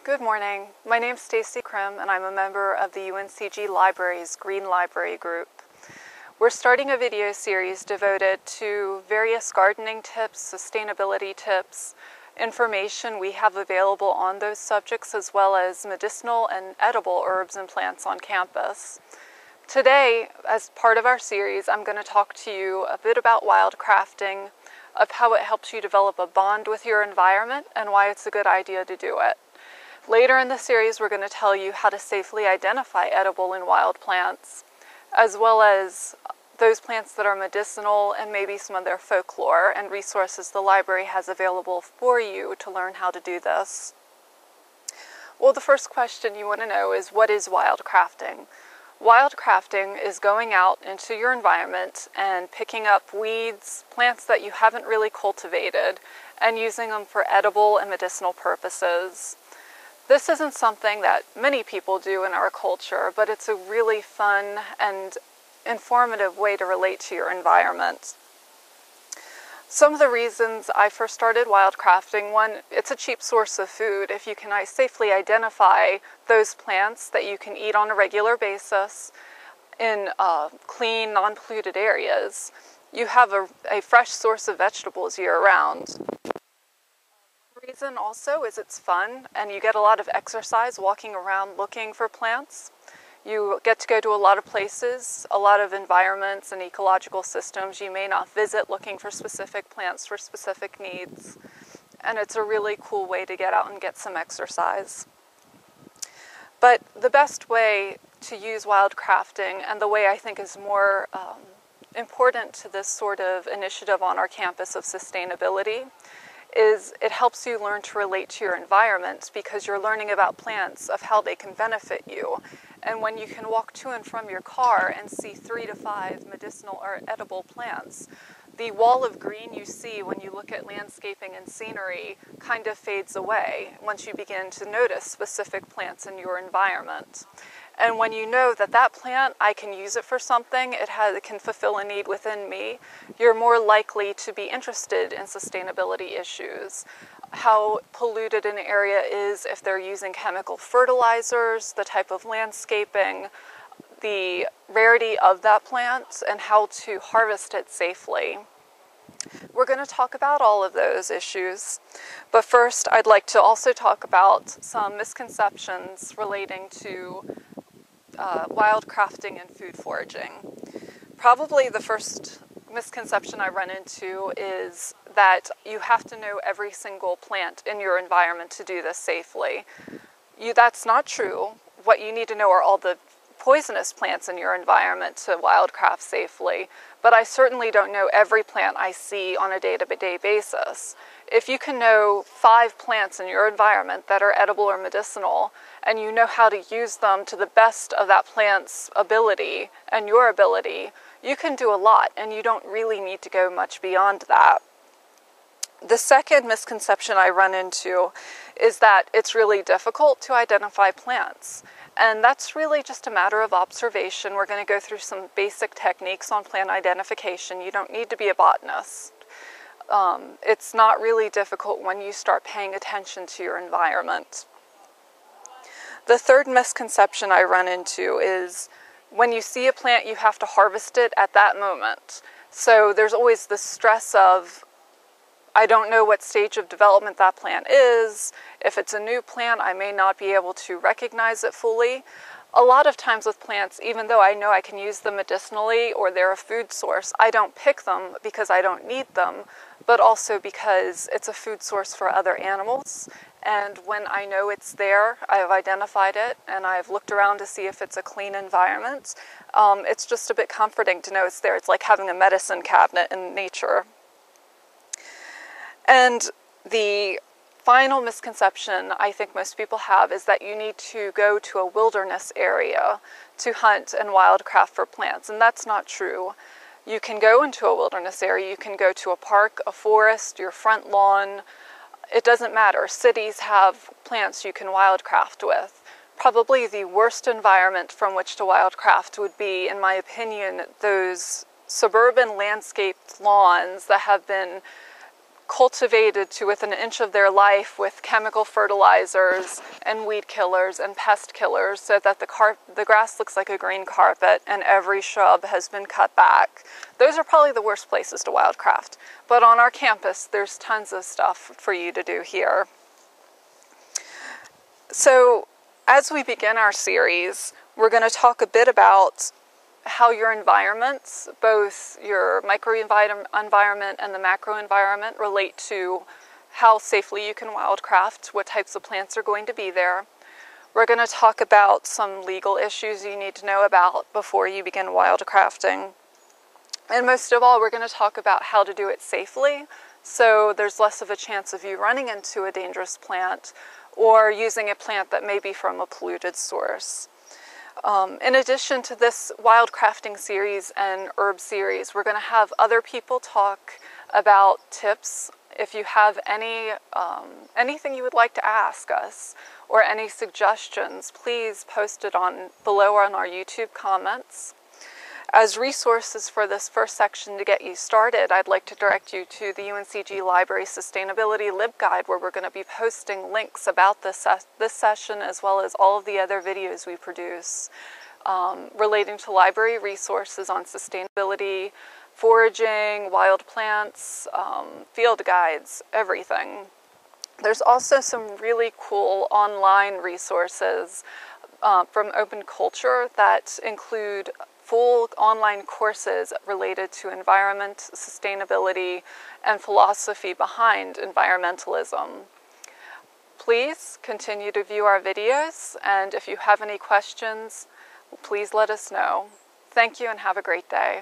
Good morning. My name's Stacy Krim and I'm a member of the UNCG Library's Green Library Group. We're starting a video series devoted to various gardening tips, sustainability tips, information we have available on those subjects, as well as medicinal and edible herbs and plants on campus. Today, as part of our series, I'm going to talk to you a bit about wildcrafting, of how it helps you develop a bond with your environment and why it's a good idea to do it. Later in the series, we're going to tell you how to safely identify edible and wild plants, as well as those plants that are medicinal and maybe some of their folklore and resources the library has available for you to learn how to do this. Well, the first question you want to know is, what is wildcrafting? Wildcrafting is going out into your environment and picking up weeds, plants that you haven't really cultivated, and using them for edible and medicinal purposes. This isn't something that many people do in our culture, but it's a really fun and informative way to relate to your environment. Some of the reasons I first started wildcrafting: one, it's a cheap source of food. If you can safely identify those plants that you can eat on a regular basis in clean, non-polluted areas, you have a fresh source of vegetables year-round. Reason also is it's fun, and you get a lot of exercise walking around looking for plants. You get to go to a lot of places, a lot of environments and ecological systems you may not visit, looking for specific plants for specific needs. And it's a really cool way to get out and get some exercise. But the best way to use wildcrafting, and the way I think is more important to this sort of initiative on our campus of sustainability, is it helps you learn to relate to your environment, because you're learning about plants, of how they can benefit you. And when you can walk to and from your car and see 3 to 5 medicinal or edible plants, the wall of green you see when you look at landscaping and scenery kind of fades away once you begin to notice specific plants in your environment. And when you know that that plant, I can use it for something, it can fulfill a need within me, you're more likely to be interested in sustainability issues. How polluted an area is, if they're using chemical fertilizers, the type of landscaping, the rarity of that plant, and how to harvest it safely. We're going to talk about all of those issues, but first I'd like to also talk about some misconceptions relating to wildcrafting and food foraging. Probably the first misconception I run into is that you have to know every single plant in your environment to do this safely. That's not true. What you need to know are all the poisonous plants in your environment to wildcraft safely, but I certainly don't know every plant I see on a day-to-day basis. If you can know 5 plants in your environment that are edible or medicinal, and you know how to use them to the best of that plant's ability and your ability, you can do a lot, and you don't really need to go much beyond that. The second misconception I run into is that it's really difficult to identify plants. And that's really just a matter of observation. We're going to go through some basic techniques on plant identification. You don't need to be a botanist. It's not really difficult when you start paying attention to your environment. The third misconception I run into is when you see a plant, you have to harvest it at that moment. So there's always the stress of, I don't know what stage of development that plant is. If it's a new plant, I may not be able to recognize it fully. A lot of times with plants, even though I know I can use them medicinally or they're a food source, I don't pick them because I don't need them, but also because it's a food source for other animals. And when I know it's there, I've identified it, and I've looked around to see if it's a clean environment, it's just a bit comforting to know it's there. It's like having a medicine cabinet in nature. And the final misconception I think most people have is that you need to go to a wilderness area to hunt and wildcraft for plants, and that's not true. You can go into a wilderness area, you can go to a park, a forest, your front lawn. It doesn't matter. Cities have plants you can wildcraft with. Probably the worst environment from which to wildcraft would be, in my opinion, those suburban landscaped lawns that have been cultivated to within an inch of their life with chemical fertilizers and weed killers and pest killers so that the grass looks like a green carpet and every shrub has been cut back. Those are probably the worst places to wildcraft. But on our campus, there's tons of stuff for you to do here. So as we begin our series, we're going to talk a bit about how your environments, both your microenvironment and the macro environment, relate to how safely you can wildcraft, what types of plants are going to be there. We're going to talk about some legal issues you need to know about before you begin wildcrafting. And most of all, we're going to talk about how to do it safely, so there's less of a chance of you running into a dangerous plant or using a plant that may be from a polluted source. In addition to this wildcrafting series and herb series, we're going to have other people talk about tips. If you have anything you would like to ask us or any suggestions, please post it below on our YouTube comments. As resources for this first section to get you started, I'd like to direct you to the UNCG Library Sustainability LibGuide, where we're going to be posting links about this session as well as all of the other videos we produce relating to library resources on sustainability, foraging, wild plants, field guides, everything. There's also some really cool online resources from Open Culture that include full online courses related to environment, sustainability, and philosophy behind environmentalism. Please continue to view our videos, and if you have any questions, please let us know. Thank you and have a great day.